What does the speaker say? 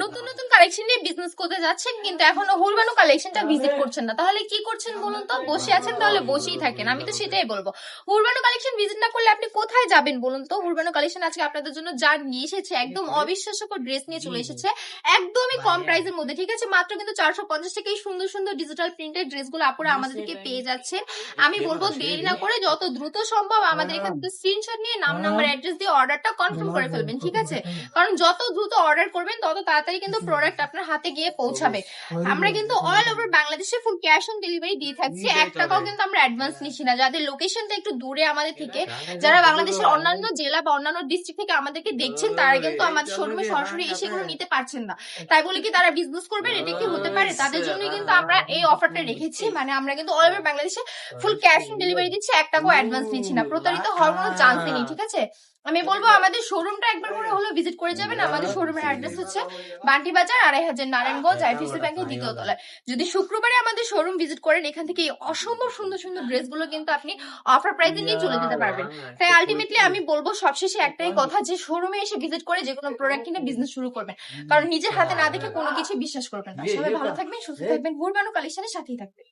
নতুন নতুন কালেকশন নিয়ে বিজনেস করতে যাচ্ছেন কিন্তু এখনো হুরবানু কালেকশনটা ভিজিট করছেন না, তাহলে কি করছেন বলুন তো? বসে আছেন, তাহলে বসেই থাকেন, আমি তো সেটাই বলবো। হুরবানু কালেকশন ভিজিট না করলে আপনি কোথায় যাবেন বলুন তো? হুরবানু কালেকশন আজকে আপনাদের জন্য যা নিয়ে এসেছে, একদম অবিশ্বাস্যকর ড্রেস নিয়ে চলে এসেছে একদমই কম প্রাইসের মধ্যে, ঠিক আছে? মাত্র কিন্তু 450 থেকে এই সুন্দর সুন্দর ডিজিটাল প্রিন্টেড ড্রেসগুলো আপুরা আমাদেরকে পেয়ে যাচ্ছেন। আমি বলবো দেরি না করে যত দ্রুত সম্ভব আমাদের এখান থেকে স্ক্রিনশট নিয়ে নাম নাম্বার অ্যাড্রেস দিয়ে অর্ডারটা কনফার্ম করে ফেলবেন, ঠিক আছে? কারণ যত দ্রুত অর্ডার করবেন তত তাড়াতাড়ি কিন্তু প্রোডাক্ট আপনার হাতে গিয়ে পৌঁছাবে। আমরা কিন্তু অল ওভার বাংলাদেশে ফুল ক্যাশ অন ডেলিভারি দিয়ে থাকছি, 1 টাকাও কিন্তু আমরা অ্যাডভান্স নিচ্ছি না। যাদের লোকেশনটা একটু দূরে আমাদের থেকে, যারা বাংলাদেশের অন্যান্য জেলা বা অন্যান্য ডিস্ট্রিক্ট থেকে আমাদেরকে দেখছেন, তারা কিন্তু আমাদের শোরুমে সরাসরি এসে এগুলো নিতে পারছেন না। তাই বলে কি তারা বিজনেস করবেন? এটা কি হতে পারে? তাদের জন্যই কিন্তু আমরা এই অফারটা রেখেছি। মানে আমরা কিন্তু অল ওভার বাংলাদেশে ফুল ক্যাশ অন ডেলিভারি দিচ্ছি, 1 টাকাও অ্যাডভান্স নিচ্ছি না। প্রতারিত হওয়ার কোনো চান্সই নেই, ঠিক আছে? আমি বলবো আমাদের শোরুমটা একবার করে হলো ভিজিট করে যাবেন। আমাদের শোরুমের অ্যাড্রেস হচ্ছে বান্টি বাজার ২৫০০ নারায়ণগঞ্জ আইটিসি ব্যাংকের দ্বিতীয় তলায়। যদি শুক্রবারে আমাদের শোরুম ভিজিট করেন, এখান থেকে এই অসম্ভব সুন্দর সুন্দর ড্রেসগুলো কিন্তু আপনি অফার প্রাইসে নিয়ে চলে যেতে পারবেন। তাই আলটিমেটলি আমি বলবো সবশেষে একটাই কথা, যে শোরুমে এসে ভিজিট করে যে কোনো প্রোডাক্ট কিনে বিজনেস শুরু করবেন, কারণ নিজের হাতে না দেখে কোনো কিছু বিশ্বাস করবেন না। সবাই ভালো থাকবেন, সুস্থ থাকবেন, হুরবানু কালেকশনের সাথেই থাকবেন।